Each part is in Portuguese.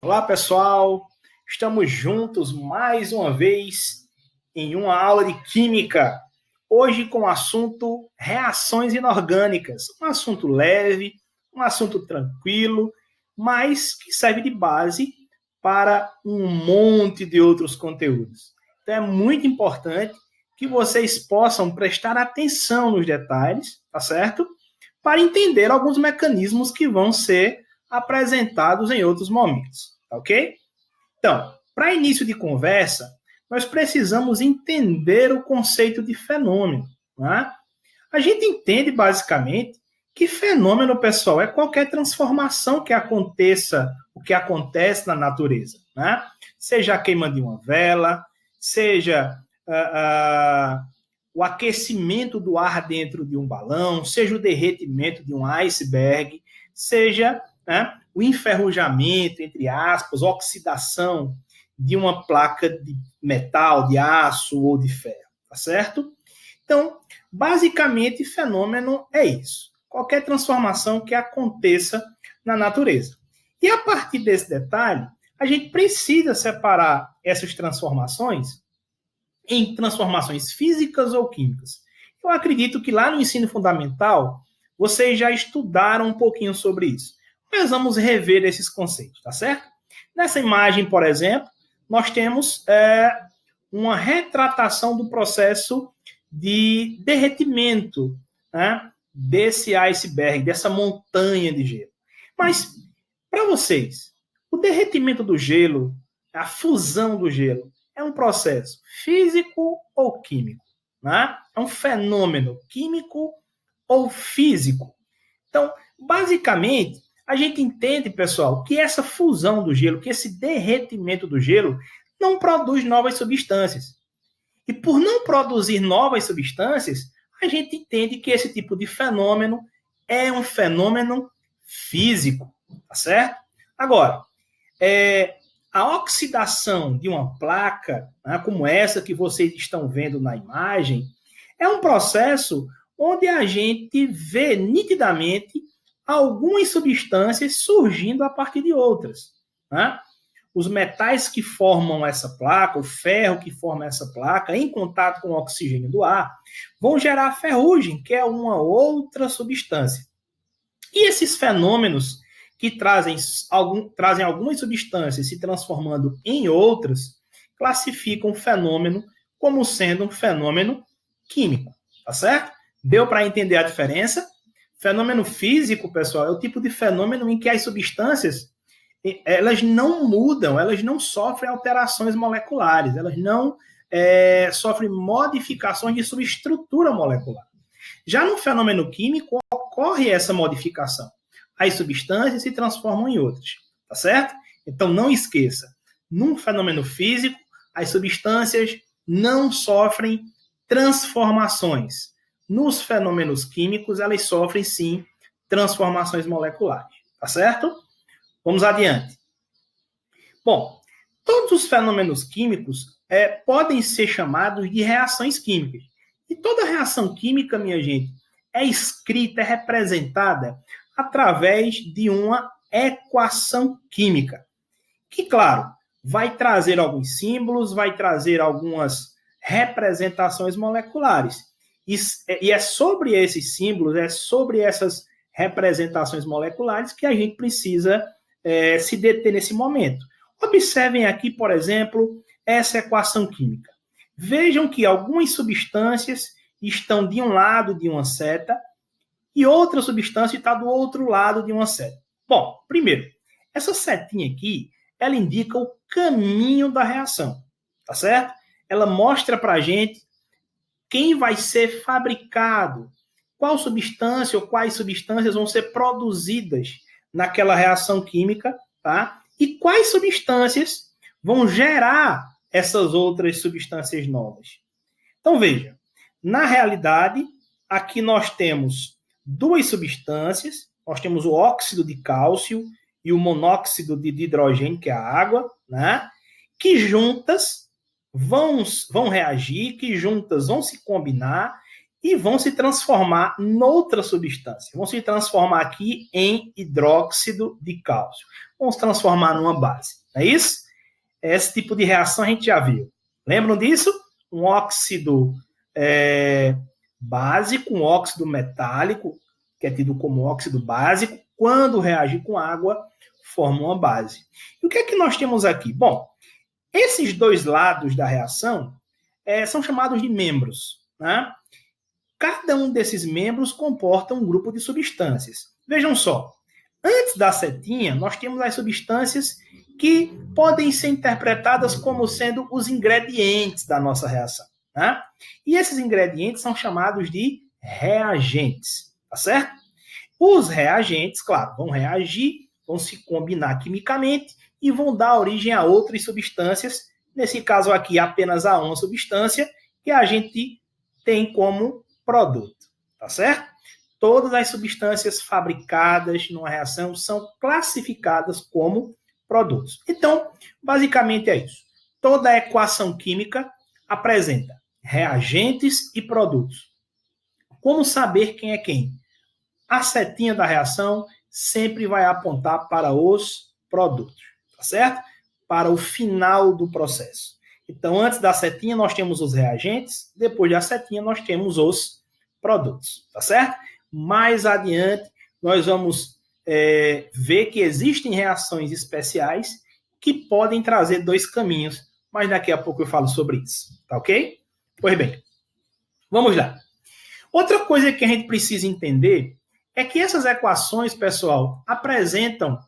Olá, pessoal! Estamos juntos mais uma vez em uma aula de Química. Hoje com o assunto reações inorgânicas. Um assunto leve, um assunto tranquilo, mas que serve de base para um monte de outros conteúdos. Então é muito importante que vocês possam prestar atenção nos detalhes, tá certo? Para entender alguns mecanismos que vão ser apresentados em outros momentos, tá ok? Então, para início de conversa, nós precisamos entender o conceito de fenômeno. Né? A gente entende basicamente que fenômeno, pessoal, é qualquer transformação que aconteça, o que acontece na natureza. Né? Seja a queima de uma vela, seja o aquecimento do ar dentro de um balão, seja o derretimento de um iceberg, seja o enferrujamento, entre aspas, oxidação de uma placa de metal, de aço ou de ferro, tá certo? Então, basicamente, fenômeno é isso. Qualquer transformação que aconteça na natureza. E a partir desse detalhe, a gente precisa separar essas transformações em transformações físicas ou químicas. Eu acredito que lá no ensino fundamental, vocês já estudaram um pouquinho sobre isso. Mas vamos rever esses conceitos, tá certo? Nessa imagem, por exemplo, nós temos uma retratação do processo de derretimento desse iceberg, dessa montanha de gelo. Mas, para vocês, o derretimento do gelo, a fusão do gelo, é um processo físico ou químico? Né? É um fenômeno químico ou físico? Então, basicamente, a gente entende, pessoal, que essa fusão do gelo, que esse derretimento do gelo, não produz novas substâncias. E por não produzir novas substâncias, a gente entende que esse tipo de fenômeno é um fenômeno físico, tá certo? Agora, a oxidação de uma placa, né, como essa que vocês estão vendo na imagem, é um processo onde a gente vê nitidamente algumas substâncias surgindo a partir de outras. Né? Os metais que formam essa placa, o ferro que forma essa placa, em contato com o oxigênio do ar, vão gerar ferrugem, que é uma outra substância. E esses fenômenos que trazem algumas substâncias se transformando em outras, classificam o fenômeno como sendo um fenômeno químico, tá certo? Deu para entender a diferença? Fenômeno físico, pessoal, é o tipo de fenômeno em que as substâncias elas não mudam, elas não sofrem alterações moleculares, elas não sofrem modificações de sua estrutura molecular. Já no fenômeno químico, ocorre essa modificação. As substâncias se transformam em outras, tá certo? Então, não esqueça, num fenômeno físico, as substâncias não sofrem transformações. Nos fenômenos químicos, elas sofrem, sim, transformações moleculares, tá certo? Vamos adiante. Bom, todos os fenômenos químicos podem ser chamados de reações químicas. E toda reação química, minha gente, é escrita, é representada através de uma equação química. Que, claro, vai trazer alguns símbolos, vai trazer algumas representações moleculares. E é sobre esses símbolos, é sobre essas representações moleculares que a gente precisa se deter nesse momento. Observem aqui, por exemplo, essa equação química. Vejam que algumas substâncias estão de um lado de uma seta e outra substância está do outro lado de uma seta. Bom, primeiro, essa setinha aqui, ela indica o caminho da reação, tá certo? Ela mostra para a gente quem vai ser fabricado, qual substância ou quais substâncias vão ser produzidas naquela reação química, tá? E quais substâncias vão gerar essas outras substâncias novas. Então, veja, na realidade, aqui nós temos duas substâncias, nós temos o óxido de cálcio e o monóxido de hidrogênio, que é a água, né? Que juntas vão reagir, que juntas vão se combinar e vão se transformar noutra substância. Vão se transformar aqui em hidróxido de cálcio. Vão se transformar numa base. Não é isso? Esse tipo de reação a gente já viu. Lembram disso? Um óxido básico, um óxido metálico, que é tido como óxido básico, quando reage com água, forma uma base. E o que é que nós temos aqui? Bom, esses dois lados da reação são chamados de membros, né? Cada um desses membros comporta um grupo de substâncias. Vejam só, antes da setinha, nós temos as substâncias que podem ser interpretadas como sendo os ingredientes da nossa reação, né? E esses ingredientes são chamados de reagentes, tá certo? Os reagentes, claro, vão reagir, vão se combinar quimicamente e vão dar origem a outras substâncias, nesse caso aqui apenas a uma substância que a gente tem como produto, tá certo? Todas as substâncias fabricadas numa reação são classificadas como produtos. Então, basicamente é isso. Toda equação química apresenta reagentes e produtos. Como saber quem é quem? A setinha da reação sempre vai apontar para os produtos, tá certo? Para o final do processo. Então, antes da setinha, nós temos os reagentes, depois da setinha, nós temos os produtos, tá certo? Mais adiante, nós vamos ver que existem reações especiais que podem trazer dois caminhos, mas daqui a pouco eu falo sobre isso, tá ok? Pois bem, vamos lá. Outra coisa que a gente precisa entender é que essas equações, pessoal, apresentam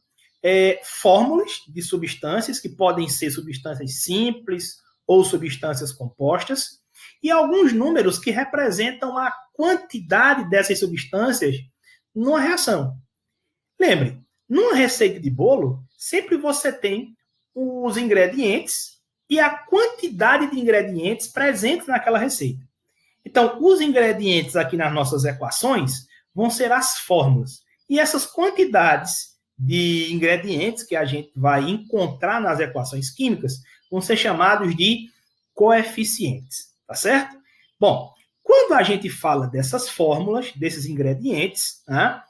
fórmulas de substâncias, que podem ser substâncias simples ou substâncias compostas, e alguns números que representam a quantidade dessas substâncias numa reação. Lembre, numa receita de bolo, sempre você tem os ingredientes e a quantidade de ingredientes presentes naquela receita. Então, os ingredientes aqui nas nossas equações vão ser as fórmulas. E essas quantidades de ingredientes que a gente vai encontrar nas equações químicas vão ser chamados de coeficientes, tá certo? Bom, quando a gente fala dessas fórmulas, desses ingredientes, né,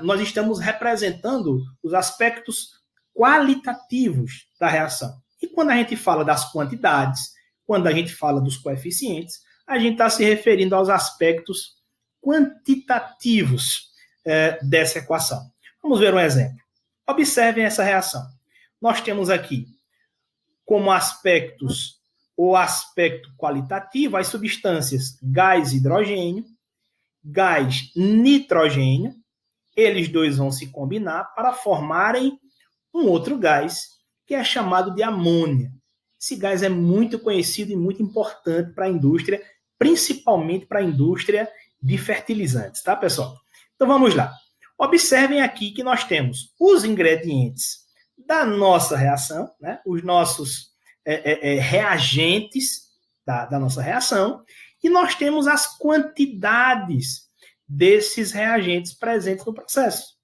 nós estamos representando os aspectos qualitativos da reação. E quando a gente fala das quantidades, quando a gente fala dos coeficientes, a gente está se referindo aos aspectos quantitativos dessa equação. Vamos ver um exemplo. Observem essa reação. Nós temos aqui como aspectos o aspecto qualitativo as substâncias gás hidrogênio, gás nitrogênio. Eles dois vão se combinar para formarem um outro gás que é chamado de amônia. Esse gás é muito conhecido e muito importante para a indústria, principalmente para a indústria de fertilizantes, tá, pessoal? Então vamos lá. Observem aqui que nós temos os ingredientes da nossa reação, né? Os nossos reagentes da nossa reação, e nós temos as quantidades desses reagentes presentes no processo.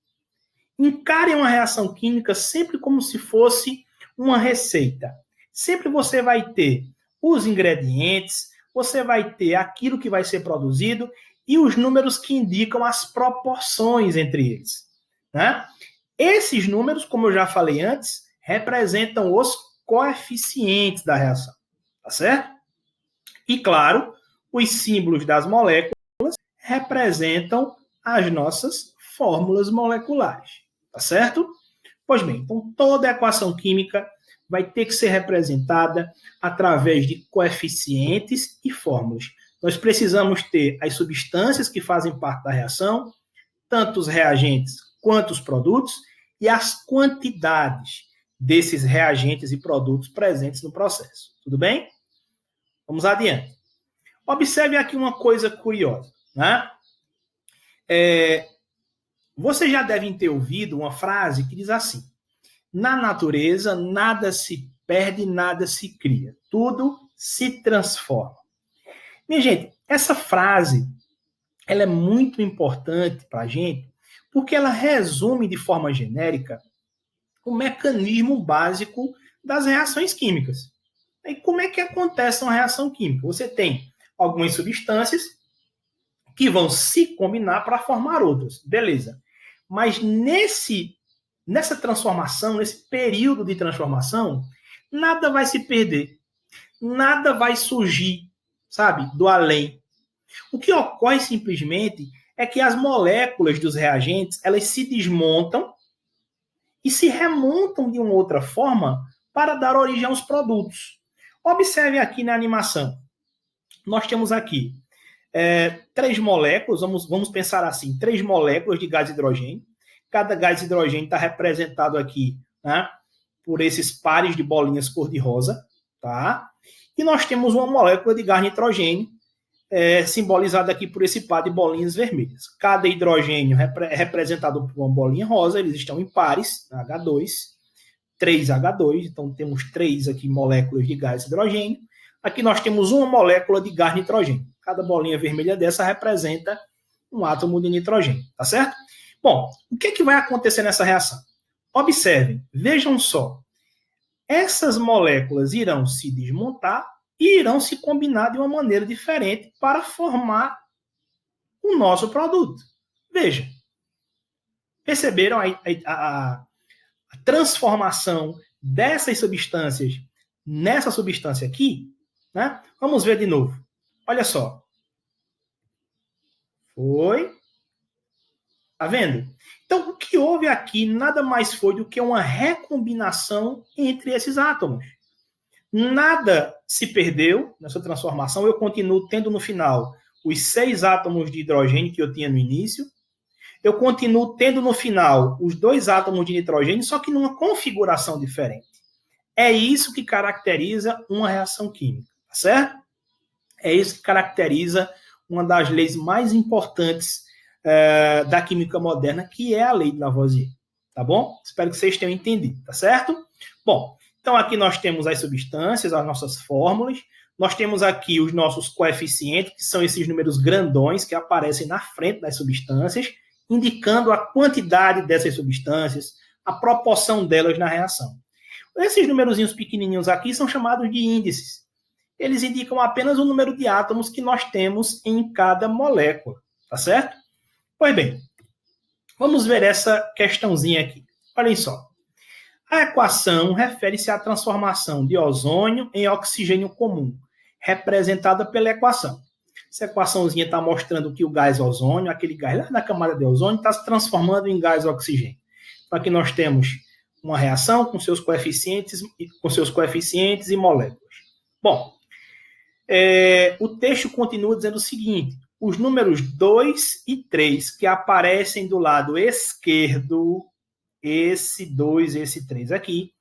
Encarem uma reação química sempre como se fosse uma receita. Sempre você vai ter os ingredientes, você vai ter aquilo que vai ser produzido e os números que indicam as proporções entre eles, né? Esses números, como eu já falei antes, representam os coeficientes da reação, tá certo? E, claro, os símbolos das moléculas representam as nossas fórmulas moleculares, tá certo? Pois bem, então toda equação química vai ter que ser representada através de coeficientes e fórmulas. Nós precisamos ter as substâncias que fazem parte da reação, tanto os reagentes quanto os produtos, e as quantidades desses reagentes e produtos presentes no processo. Tudo bem? Vamos adiante. Observe aqui uma coisa curiosa, né? Vocês já devem ter ouvido uma frase que diz assim: na natureza, nada se perde, nada se cria. Tudo se transforma. Minha gente, essa frase ela é muito importante para a gente porque ela resume de forma genérica o mecanismo básico das reações químicas. E como é que acontece uma reação química? Você tem algumas substâncias que vão se combinar para formar outras. Beleza. Mas nessa transformação, nesse período de transformação, nada vai se perder. Nada vai surgir, sabe, do além. O que ocorre simplesmente é que as moléculas dos reagentes, elas se desmontam e se remontam de uma outra forma para dar origem aos produtos. Observe aqui na animação. Nós temos aqui 3 moléculas, vamos pensar assim, 3 moléculas de gás hidrogênio. Cada gás hidrogênio está representado aqui, né, por esses pares de bolinhas cor-de-rosa, tá? E nós temos uma molécula de gás nitrogênio, simbolizada aqui por esse par de bolinhas vermelhas. Cada hidrogênio é representado por uma bolinha rosa, eles estão em pares, H2, 3H2, então temos 3 aqui moléculas de gás hidrogênio. Aqui nós temos uma molécula de gás nitrogênio. Cada bolinha vermelha dessa representa um átomo de nitrogênio, tá certo? Bom, o que vai acontecer nessa reação? Observem, vejam só. Essas moléculas irão se desmontar e irão se combinar de uma maneira diferente para formar o nosso produto. Veja, perceberam a transformação dessas substâncias nessa substância aqui? Né? Vamos ver de novo. Olha só. Foi. Tá vendo? Então, o que houve aqui nada mais foi do que uma recombinação entre esses átomos. Nada se perdeu nessa transformação. Eu continuo tendo no final os 6 átomos de hidrogênio que eu tinha no início. Eu continuo tendo no final os 2 átomos de nitrogênio, só que numa configuração diferente. É isso que caracteriza uma reação química, tá certo? É isso que caracteriza uma das leis mais importantes da química moderna, que é a lei de Lavoisier, tá bom? Espero que vocês tenham entendido, tá certo? Bom, então aqui nós temos as substâncias, as nossas fórmulas, nós temos aqui os nossos coeficientes, que são esses números grandões que aparecem na frente das substâncias, indicando a quantidade dessas substâncias, a proporção delas na reação. Esses numerozinhos pequenininhos aqui são chamados de índices. Eles indicam apenas o número de átomos que nós temos em cada molécula, tá certo? Pois bem, vamos ver essa questãozinha aqui. Olhem só. A equação refere-se à transformação de ozônio em oxigênio comum, representada pela equação. Essa equaçãozinha está mostrando que o gás ozônio, aquele gás lá na camada de ozônio, está se transformando em gás oxigênio. Então, aqui nós temos uma reação com seus coeficientes e moléculas. Bom, o texto continua dizendo o seguinte: os números 2 e 3 que aparecem do lado esquerdo, esse 2 e esse 3 aqui,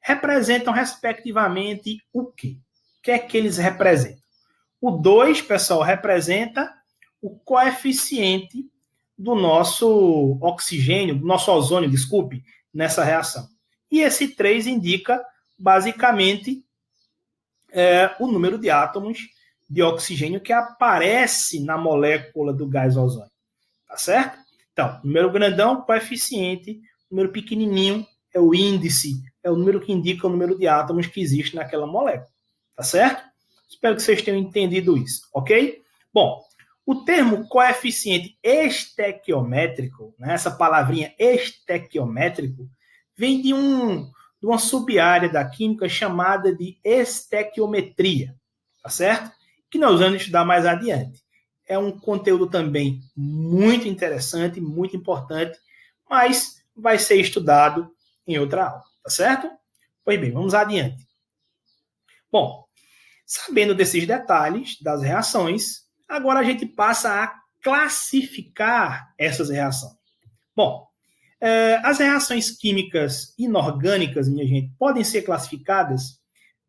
representam respectivamente o quê? O que é que eles representam? O 2, pessoal, representa o coeficiente do nosso oxigênio, do nosso ozônio, desculpe, nessa reação. E esse 3 indica, basicamente, o número de átomos de oxigênio que aparece na molécula do gás ozônio. Tá certo? Então, número grandão, coeficiente, número pequenininho é o índice, é o número que indica o número de átomos que existe naquela molécula. Tá certo? Espero que vocês tenham entendido isso, ok? Bom, o termo coeficiente estequiométrico, né, essa palavrinha estequiométrico, vem de uma sub-área da química chamada de estequiometria, tá certo? Que nós vamos estudar mais adiante. É um conteúdo também muito interessante, muito importante, mas vai ser estudado em outra aula, tá certo? Pois bem, vamos adiante. Bom, sabendo desses detalhes das reações, agora a gente passa a classificar essas reações. Bom, as reações químicas inorgânicas, minha gente, podem ser classificadas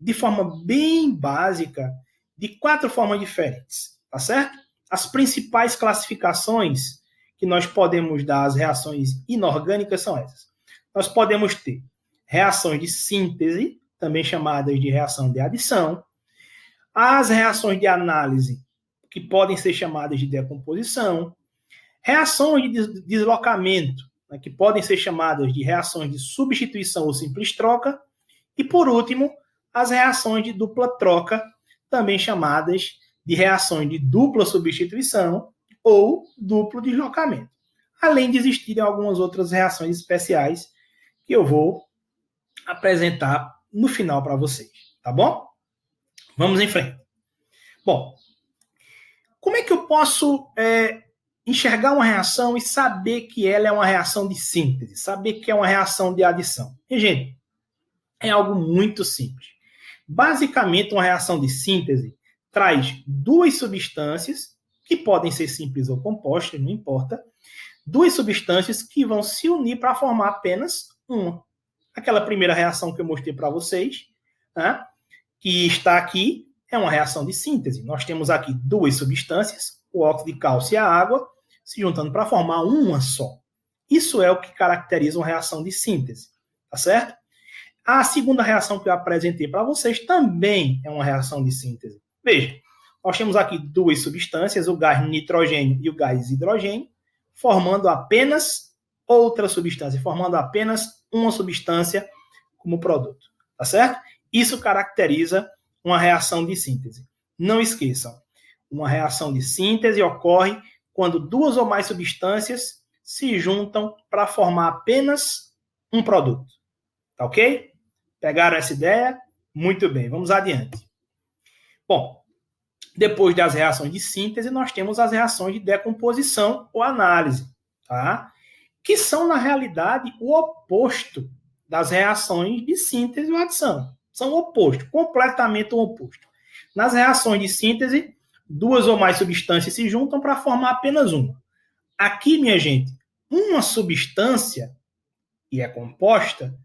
de forma bem básica de 4 formas diferentes, tá certo? As principais classificações que nós podemos dar às reações inorgânicas são essas. Nós podemos ter reações de síntese, também chamadas de reação de adição, as reações de análise, que podem ser chamadas de decomposição, reações de deslocamento, né, que podem ser chamadas de reações de substituição ou simples troca, e, por último, as reações de dupla troca, também chamadas de reações de dupla substituição ou duplo deslocamento. Além de existirem algumas outras reações especiais que eu vou apresentar no final para vocês, tá bom? Vamos em frente. Bom, como é que eu posso enxergar uma reação e saber que ela é uma reação de síntese, saber que é uma reação de adição? E, gente, é algo muito simples. Basicamente, uma reação de síntese traz duas substâncias, que podem ser simples ou compostas, não importa, duas substâncias que vão se unir para formar apenas uma. Aquela primeira reação que eu mostrei para vocês, né, que está aqui, é uma reação de síntese. Nós temos aqui duas substâncias, o óxido de cálcio e a água, se juntando para formar uma só. Isso é o que caracteriza uma reação de síntese, tá certo? A segunda reação que eu apresentei para vocês também é uma reação de síntese. Veja, nós temos aqui duas substâncias, o gás nitrogênio e o gás hidrogênio, formando apenas outra substância, formando apenas uma substância como produto, tá certo? Isso caracteriza uma reação de síntese. Não esqueçam, uma reação de síntese ocorre quando duas ou mais substâncias se juntam para formar apenas um produto, tá ok? Pegaram essa ideia? Muito bem, vamos adiante. Bom, depois das reações de síntese, nós temos as reações de decomposição ou análise, tá? Que são, na realidade, o oposto das reações de síntese ou adição. São o oposto, completamente o oposto. Nas reações de síntese, duas ou mais substâncias se juntam para formar apenas uma. Aqui, minha gente, uma substância, que é composta,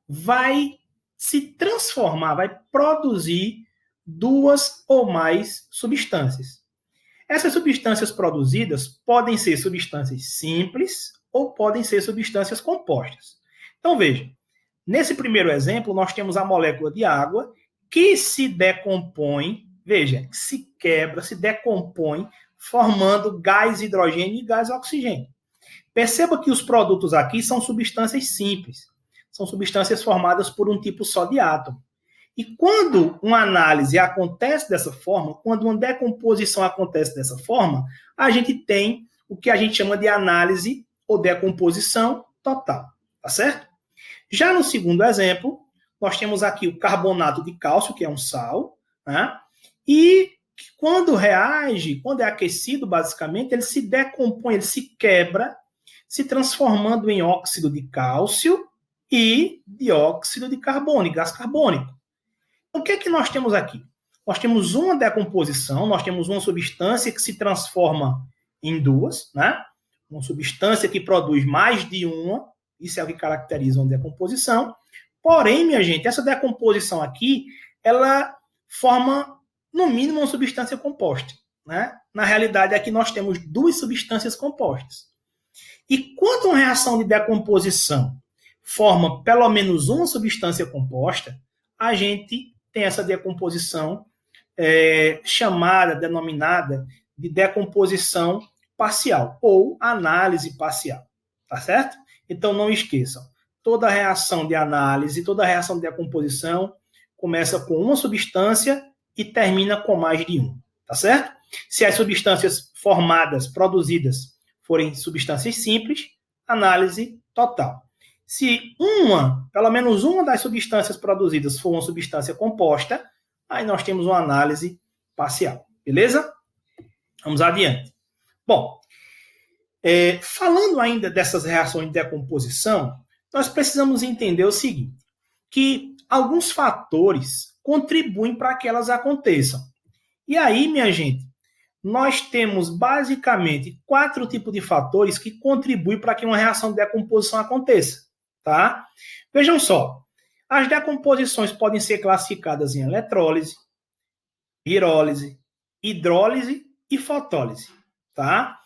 vai se transformar, vai produzir duas ou mais substâncias. Essas substâncias produzidas podem ser substâncias simples ou podem ser substâncias compostas. Então, veja, nesse primeiro exemplo, nós temos a molécula de água que se decompõe, veja, se quebra, se decompõe, formando gás hidrogênio e gás oxigênio. Perceba que os produtos aqui são substâncias simples. São substâncias formadas por um tipo só de átomo. E quando uma análise acontece dessa forma, quando uma decomposição acontece dessa forma, a gente tem o que a gente chama de análise ou decomposição total, tá certo? Já no segundo exemplo, nós temos aqui o carbonato de cálcio, que é um sal, né? E quando reage, quando é aquecido, basicamente, ele se decompõe, ele se quebra, se transformando em óxido de cálcio e dióxido de carbono, gás carbônico. O que é que nós temos aqui? Nós temos uma decomposição, nós temos uma substância que se transforma em duas, né? Uma substância que produz mais de uma, isso é o que caracteriza uma decomposição. Porém, minha gente, essa decomposição aqui, ela forma, no mínimo, uma substância composta, né? Na realidade, aqui nós temos duas substâncias compostas. E quando uma reação de decomposição forma pelo menos uma substância composta, a gente tem essa decomposição denominada de decomposição parcial ou análise parcial, tá certo? Então não esqueçam, toda reação de análise, toda reação de decomposição começa com uma substância e termina com mais de uma, tá certo? Se as substâncias formadas, produzidas, forem substâncias simples, análise total. Se pelo menos uma das substâncias produzidas for uma substância composta, aí nós temos uma análise parcial. Beleza? Vamos adiante. Bom, falando ainda dessas reações de decomposição, nós precisamos entender o seguinte, que alguns fatores contribuem para que elas aconteçam. E aí, minha gente, nós temos basicamente 4 tipos de fatores que contribuem para que uma reação de decomposição aconteça. Tá? Vejam só, as decomposições podem ser classificadas em eletrólise, pirólise, hidrólise e fotólise. Tá?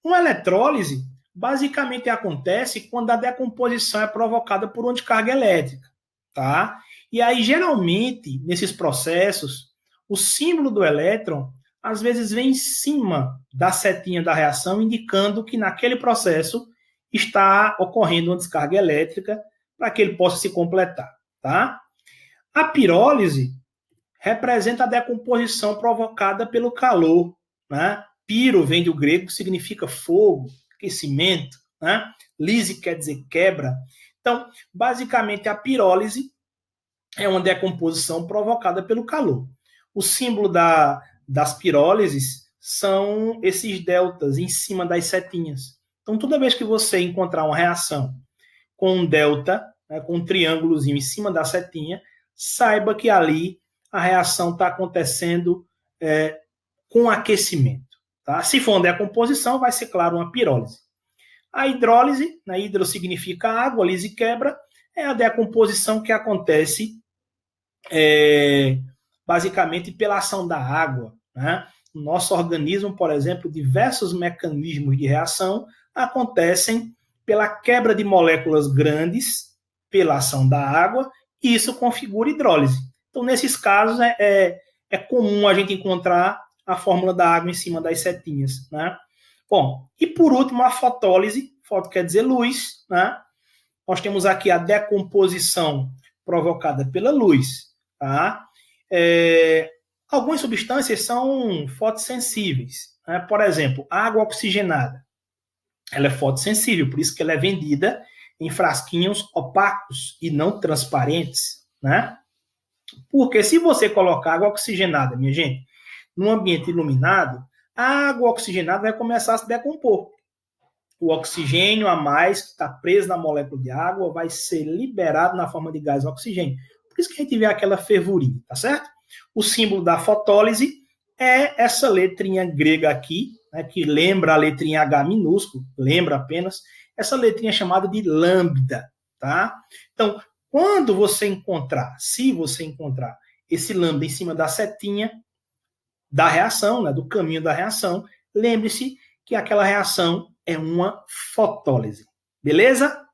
Uma eletrólise basicamente acontece quando a decomposição é provocada por uma descarga elétrica. Tá? E aí, geralmente, nesses processos, o símbolo do elétron às vezes vem em cima da setinha da reação, indicando que naquele processo está ocorrendo uma descarga elétrica para que ele possa se completar, tá? A pirólise representa a decomposição provocada pelo calor, né? Piro vem do grego, que significa fogo, aquecimento, né? Lise quer dizer quebra. Então, basicamente, a pirólise é uma decomposição provocada pelo calor. O símbolo das pirólises são esses deltas em cima das setinhas. Então, toda vez que você encontrar uma reação com um delta, né, com um triângulozinho em cima da setinha, saiba que ali a reação está acontecendo com aquecimento. Tá? Se for uma decomposição, vai ser, claro, uma pirólise. A hidrólise, né, hidro significa água, lise quebra, é a decomposição que acontece basicamente pela ação da água. Né? No nosso organismo, por exemplo, diversos mecanismos de reação acontecem pela quebra de moléculas grandes pela ação da água, e isso configura hidrólise. Então, nesses casos, é comum a gente encontrar a fórmula da água em cima das setinhas. Né? Bom, e por último, a fotólise. Foto quer dizer luz. Né? Nós temos aqui a decomposição provocada pela luz. Tá? Algumas substâncias são fotossensíveis. Né? Por exemplo, a água oxigenada. Ela é fotossensível, por isso que ela é vendida em frasquinhos opacos e não transparentes. Né? Porque se você colocar água oxigenada, minha gente, num ambiente iluminado, a água oxigenada vai começar a se decompor. O oxigênio a mais que está preso na molécula de água vai ser liberado na forma de gás oxigênio. Por isso que a gente vê aquela fervurinha, tá certo? O símbolo da fotólise é essa letrinha grega aqui, né, que lembra a letrinha H minúsculo, lembra apenas, essa letrinha chamada de lambda, tá? Então, quando você encontrar, se você encontrar esse lambda em cima da setinha da reação, né, do caminho da reação, lembre-se que aquela reação é uma fotólise. Beleza?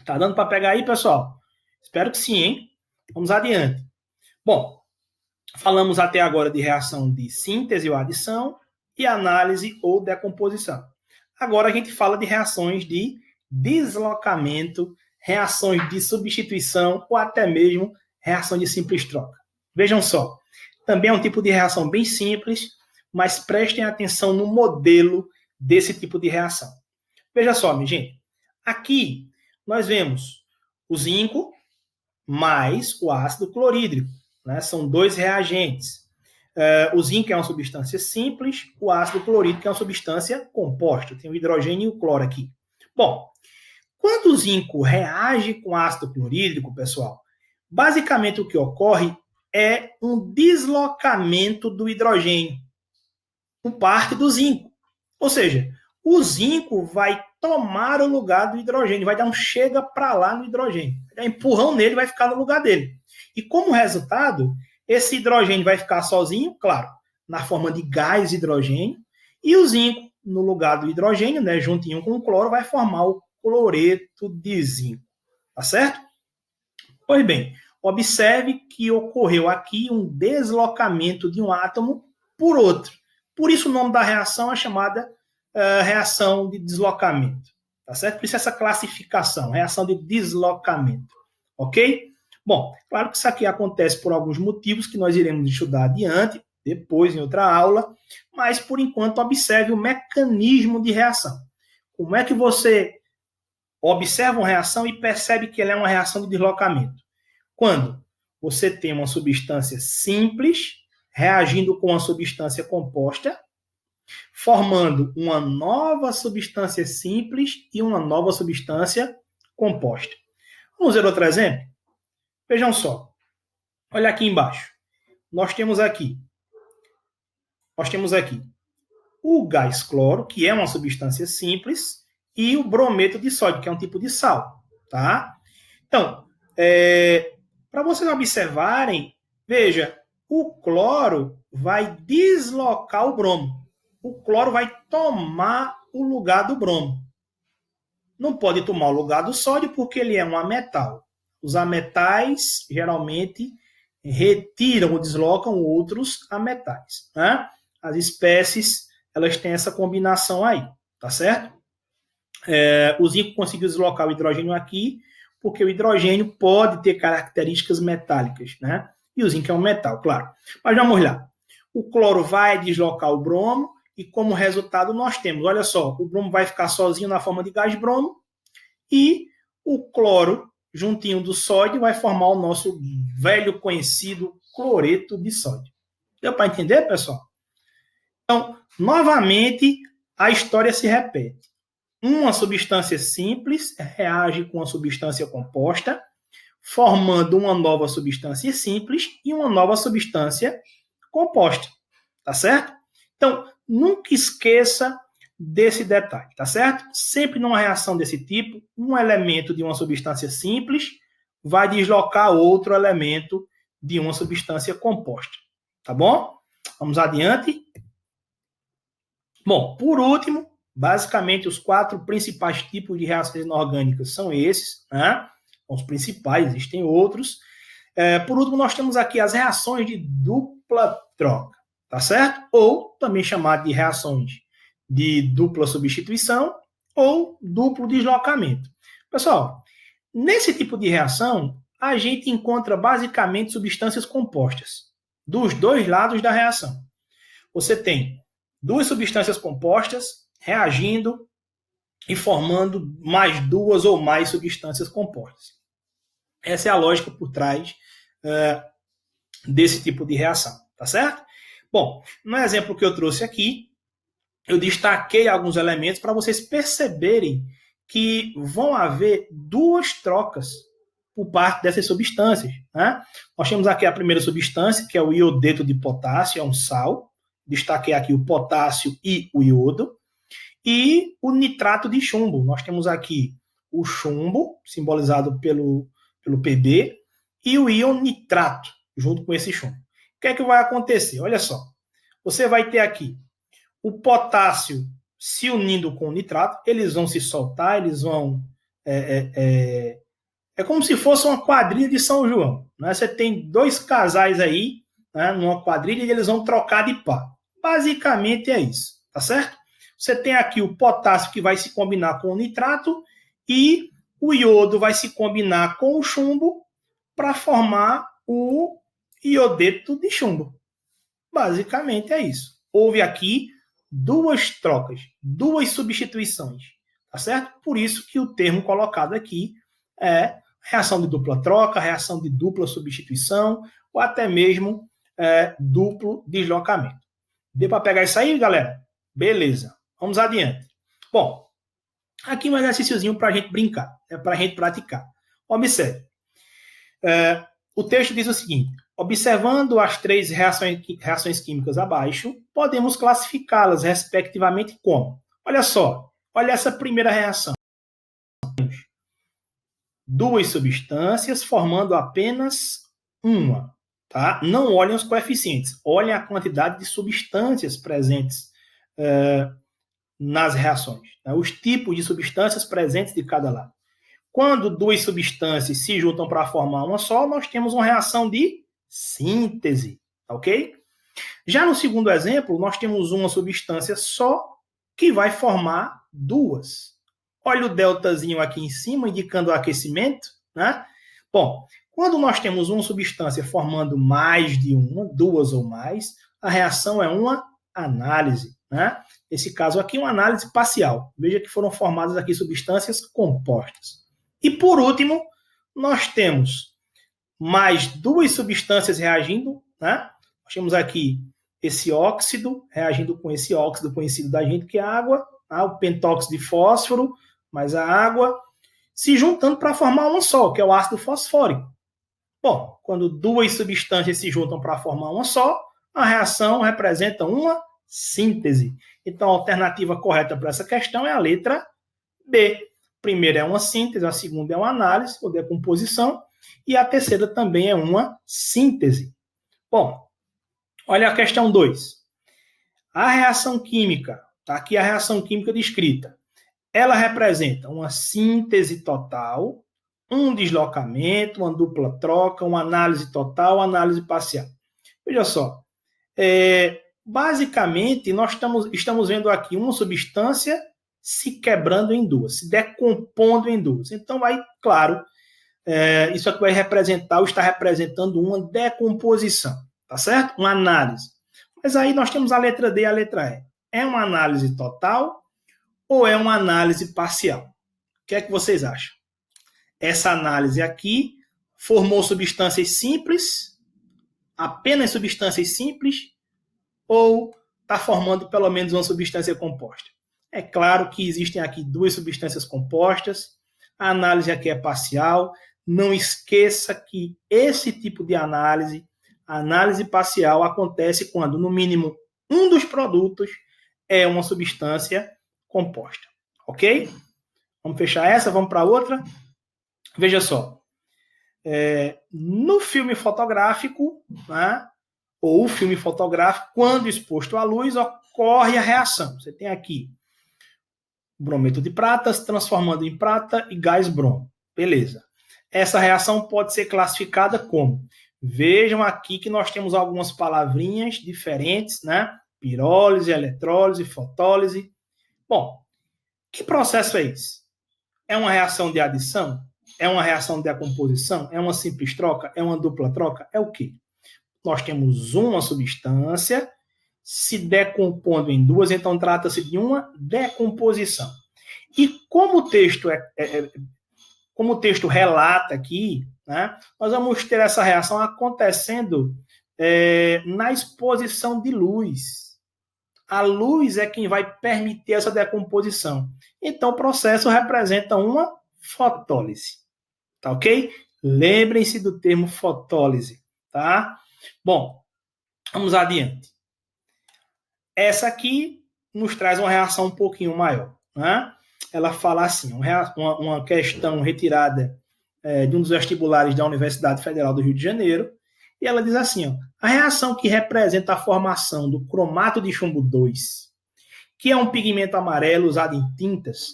Tá dando para pegar aí, pessoal? Espero que sim, hein? Vamos adiante. Bom, falamos até agora de reação de síntese ou adição e análise ou decomposição. Agora a gente fala de reações de deslocamento, reações de substituição ou até mesmo reação de simples troca. Vejam só, também é um tipo de reação bem simples, mas prestem atenção no modelo desse tipo de reação. Veja só, minha gente, aqui nós vemos o zinco mais o ácido clorídrico, né? São dois reagentes. O zinco é uma substância simples, o ácido clorídrico é uma substância composta, tem o hidrogênio e o cloro aqui. Bom, quando o zinco reage com ácido clorídrico, pessoal, basicamente o que ocorre é um deslocamento do hidrogênio por parte do zinco. Ou seja, o zinco vai tomar o lugar do hidrogênio, vai dar um chega para lá no hidrogênio. Vai dar um empurrão nele, vai ficar no lugar dele. E como resultado, esse hidrogênio vai ficar sozinho, claro, na forma de gás hidrogênio, e o zinco, no lugar do hidrogênio, né, juntinho com o cloro, vai formar o cloreto de zinco. Tá certo? Pois bem, observe que ocorreu aqui um deslocamento de um átomo por outro. Por isso o nome da reação é chamada reação de deslocamento. Tá certo? Por isso essa classificação, reação de deslocamento. Ok? Bom, claro que isso aqui acontece por alguns motivos que nós iremos estudar adiante, depois em outra aula, mas por enquanto observe o mecanismo de reação. Como é que você observa uma reação e percebe que ela é uma reação de deslocamento? Quando você tem uma substância simples reagindo com uma substância composta, formando uma nova substância simples e uma nova substância composta. Vamos ver outro exemplo? Vejam só. Olha aqui embaixo. Nós temos aqui o gás cloro, que é uma substância simples, e o brometo de sódio, que é um tipo de sal. Tá? Então, para vocês observarem, veja, o cloro vai deslocar o bromo. O cloro vai tomar o lugar do bromo. Não pode tomar o lugar do sódio porque ele é um ametal. Os ametais, geralmente, retiram ou deslocam outros ametais. Né? As espécies, elas têm essa combinação aí, tá certo? O zinco conseguiu deslocar o hidrogênio aqui, porque o hidrogênio pode ter características metálicas, né? E o zinco é um metal, claro. Mas vamos lá. O cloro vai deslocar o bromo e como resultado nós temos, olha só, o bromo vai ficar sozinho na forma de gás bromo e o cloro juntinho do sódio vai formar o nosso velho conhecido cloreto de sódio. Deu para entender, pessoal? Então, novamente, a história se repete. Uma substância simples reage com uma substância composta, formando uma nova substância simples e uma nova substância composta. Tá certo? Então, nunca esqueça desse detalhe, tá certo? Sempre numa reação desse tipo, um elemento de uma substância simples vai deslocar outro elemento de uma substância composta. Tá bom? Vamos adiante. Bom, por último, basicamente os 4 principais tipos de reações inorgânicas são esses, né? Os principais, existem outros. Por último, nós temos aqui as reações de dupla troca, tá certo? Ou também chamado de reações de dupla substituição ou duplo deslocamento. Pessoal, nesse tipo de reação, a gente encontra basicamente substâncias compostas dos dois lados da reação. Você tem 2 substâncias compostas reagindo e formando mais 2 ou mais substâncias compostas. Essa é a lógica por trás desse tipo de reação, tá certo? Bom, no exemplo que eu trouxe aqui, eu destaquei alguns elementos para vocês perceberem que vão haver 2 trocas por parte dessas substâncias, né? Nós temos aqui a primeira substância, que é o iodeto de potássio, é um sal. Destaquei aqui o potássio e o iodo. E o nitrato de chumbo. Nós temos aqui o chumbo, simbolizado pelo Pb, e o íon nitrato, junto com esse chumbo. O que é que vai acontecer? Olha só. Você vai ter aqui o potássio se unindo com o nitrato, eles vão se soltar, eles vão... É como se fosse uma quadrilha de São João. Né? Você tem 2 casais aí, né, numa quadrilha, e eles vão trocar de par. Basicamente é isso, tá certo? Você tem aqui o potássio que vai se combinar com o nitrato e o iodo vai se combinar com o chumbo para formar o iodeto de chumbo. Basicamente é isso. Houve aqui 2 trocas, 2 substituições, tá certo? Por isso que o termo colocado aqui é reação de dupla troca, reação de dupla substituição ou até mesmo duplo deslocamento. Deu para pegar isso aí, galera? Beleza. Vamos adiante. Bom, aqui um exercíciozinho para a gente brincar, para a gente praticar. Observe. O texto diz o seguinte: observando as 3 reações químicas abaixo, podemos classificá-las respectivamente como? Olha só, olha essa primeira reação. 2 substâncias formando apenas uma. Tá? Não olhem os coeficientes, olhem a quantidade de substâncias presentes nas reações, né? Os tipos de substâncias presentes de cada lado. Quando 2 substâncias se juntam para formar uma só, nós temos uma reação de síntese, ok? Já no segundo exemplo, nós temos uma substância só que vai formar 2. Olha o deltazinho aqui em cima, indicando o aquecimento, né? Bom, quando nós temos uma substância formando mais de uma, 2 ou mais, a reação é uma análise, né? Nesse caso aqui, uma análise parcial. Veja que foram formadas aqui substâncias compostas. E por último, nós temos mais 2 substâncias reagindo, né? Nós temos aqui esse óxido reagindo com esse óxido conhecido da gente, que é a água, tá? O pentóxido de fósforo, mais a água, se juntando para formar uma só, que é o ácido fosfórico. Bom, quando 2 substâncias se juntam para formar uma só, a reação representa uma síntese. Então, a alternativa correta para essa questão é a letra B. A primeira é uma síntese, a segunda é uma análise ou decomposição, e a terceira também é uma síntese. Bom, olha a questão 2. A reação química, está aqui a reação química descrita. Ela representa uma síntese total, um deslocamento, uma dupla troca, uma análise total, uma análise parcial. Veja só, basicamente, nós estamos vendo aqui uma substância se quebrando em 2, se decompondo em 2. Então, claro, isso aqui vai representar ou está representando uma decomposição, tá certo? Uma análise. Mas aí nós temos a letra D e a letra E. É uma análise total ou é uma análise parcial? O que é que vocês acham? Essa análise aqui formou substâncias simples, apenas substâncias simples, ou está formando pelo menos uma substância composta? É claro que existem aqui duas substâncias compostas, a análise aqui é parcial. Não esqueça que esse tipo de análise, a análise parcial, acontece quando, no mínimo, um dos produtos é uma substância composta. Ok? Vamos fechar essa, vamos para outra. Veja só. No filme fotográfico, né, ou o filme fotográfico, quando exposto à luz, ocorre a reação. Você tem aqui brometo de prata se transformando em prata e gás bromo. Beleza. Essa reação pode ser classificada como? Vejam aqui que nós temos algumas palavrinhas diferentes, né? Pirólise, eletrólise, fotólise. Bom, que processo é esse? É uma reação de adição? É uma reação de decomposição? É uma simples troca? É uma dupla troca? É o quê? Nós temos uma substância se decompondo em duas, então trata-se de uma decomposição. E como o texto relata aqui, né, nós vamos ter essa reação acontecendo na exposição de luz. A luz é quem vai permitir essa decomposição. Então, o processo representa uma fotólise. Tá ok? Lembrem-se do termo fotólise, tá? Bom, vamos adiante. Essa aqui nos traz uma reação um pouquinho maior, né? Ela fala assim, uma questão retirada de um dos vestibulares da Universidade Federal do Rio de Janeiro, e ela diz assim, ó, a reação que representa a formação do cromato de chumbo 2, que é um pigmento amarelo usado em tintas,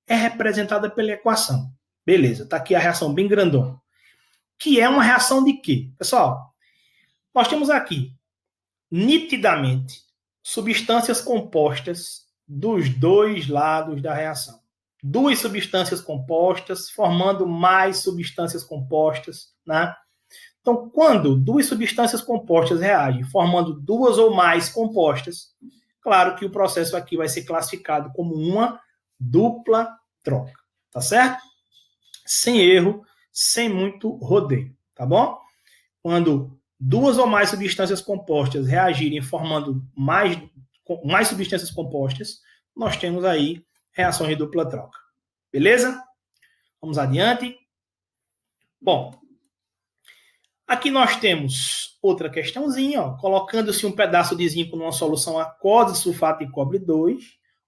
é representada pela equação. Beleza, tá aqui a reação bem grandona. Que é uma reação de quê? Pessoal, nós temos aqui, nitidamente, substâncias compostas dos dois lados da reação. Duas substâncias compostas formando mais substâncias compostas, né? Então, quando duas substâncias compostas reagem formando duas ou mais compostas, claro que o processo aqui vai ser classificado como uma dupla troca, tá certo? Sem erro, sem muito rodeio, tá bom? Quando duas ou mais substâncias compostas reagirem formando mais substâncias compostas, nós temos aí reações de dupla troca. Beleza? Vamos adiante. Bom, aqui nós temos outra questãozinha, ó, colocando-se um pedaço de zinco numa solução aquosa de sulfato de cobre 2,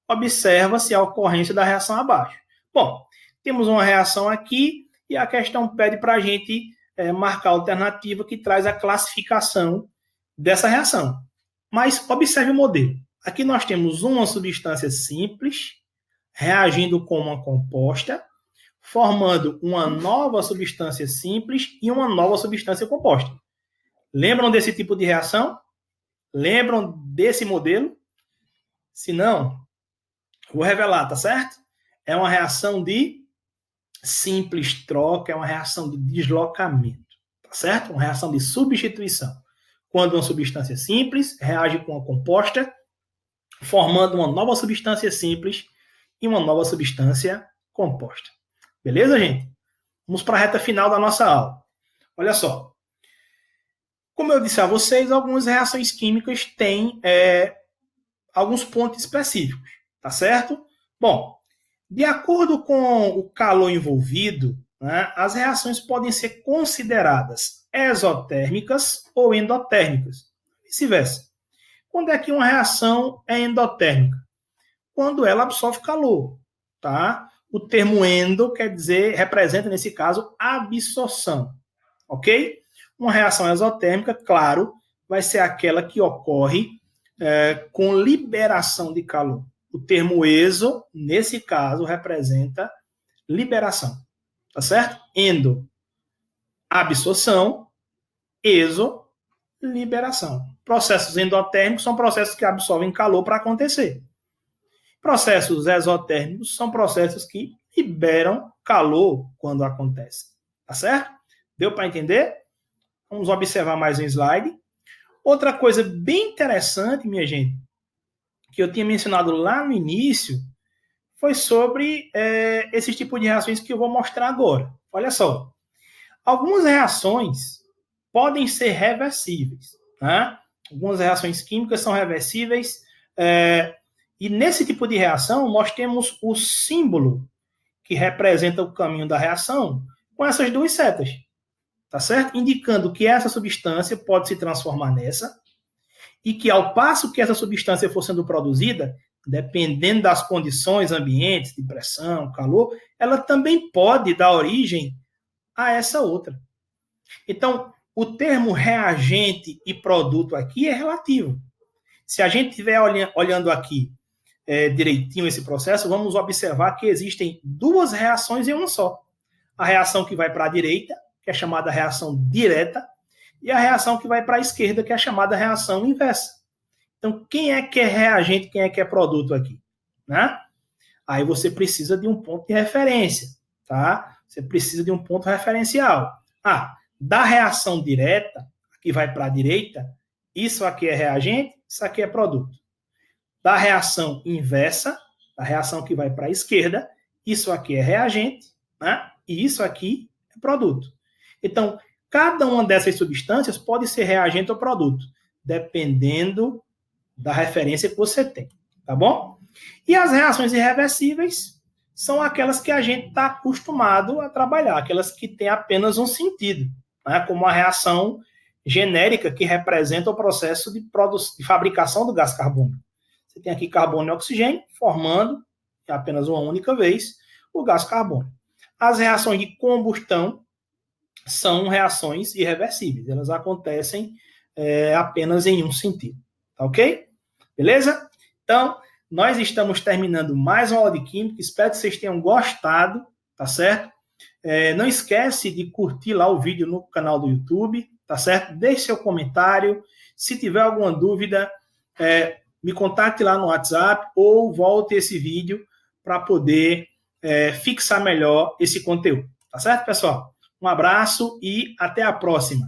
observa-se a ocorrência da reação abaixo. Bom, temos uma reação aqui e a questão pede para a gente marcar a alternativa que traz a classificação dessa reação. Mas observe o modelo. Aqui nós temos uma substância simples reagindo com uma composta, formando uma nova substância simples e uma nova substância composta. Lembram desse tipo de reação? Lembram desse modelo? Se não, vou revelar, tá certo? É uma reação de simples troca, é uma reação de deslocamento, tá certo? Uma reação de substituição. Quando uma substância simples reage com uma composta, formando uma nova substância simples e uma nova substância composta. Beleza, gente? Vamos para a reta final da nossa aula. Olha só. Como eu disse a vocês, algumas reações químicas têm alguns pontos específicos, tá certo? Bom, de acordo com o calor envolvido, né, as reações podem ser consideradas exotérmicas ou endotérmicas, vice-versa. Quando é que uma reação é endotérmica? Quando ela absorve calor, tá? O termo endo quer dizer, representa, nesse caso, absorção, ok? Uma reação exotérmica, claro, vai ser aquela que ocorre com liberação de calor. O termo exo, nesse caso, representa liberação, tá certo? Endo, absorção, exo, liberação. Processos endotérmicos são processos que absorvem calor para acontecer. Processos exotérmicos são processos que liberam calor quando acontece. Tá certo? Deu para entender? Vamos observar mais um slide. Outra coisa bem interessante, minha gente, que eu tinha mencionado lá no início foi sobre esse tipo de reações que eu vou mostrar agora. Olha só, algumas reações podem ser reversíveis, né? Algumas reações químicas são reversíveis, e nesse tipo de reação nós temos o símbolo que representa o caminho da reação com essas duas setas, tá certo? Indicando que essa substância pode se transformar nessa, e que ao passo que essa substância for sendo produzida, dependendo das condições ambientes, de pressão, calor, ela também pode dar origem a essa outra. Então, o termo reagente e produto aqui é relativo. Se a gente estiver olhando aqui direitinho esse processo, vamos observar que existem duas reações em uma só. A reação que vai para a direita, que é chamada reação direta, e a reação que vai para a esquerda, que é chamada reação inversa. Então, quem é que é reagente, quem é que é produto aqui? Né? Aí você precisa de um ponto de referência, tá? Você precisa de um ponto referencial. Da reação direta, que vai para a direita, isso aqui é reagente, isso aqui é produto. Da reação inversa, a reação que vai para a esquerda, isso aqui é reagente, né? E isso aqui é produto. Então, cada uma dessas substâncias pode ser reagente ou produto, dependendo da referência que você tem, tá bom? E as reações irreversíveis são aquelas que a gente está acostumado a trabalhar, aquelas que têm apenas um sentido, né? Como a reação genérica que representa o processo de fabricação do gás carbônico. Você tem aqui carbono e oxigênio formando, apenas uma única vez, o gás carbônico. As reações de combustão são reações irreversíveis. Elas acontecem apenas em um sentido. Tá ok? Beleza? Então, nós estamos terminando mais uma aula de Química. Espero que vocês tenham gostado, tá certo? Não esquece de curtir lá o vídeo no canal do YouTube, tá certo? Deixe seu comentário. Se tiver alguma dúvida, me contate lá no WhatsApp ou volte esse vídeo para poder fixar melhor esse conteúdo. Tá certo, pessoal? Um abraço e até a próxima.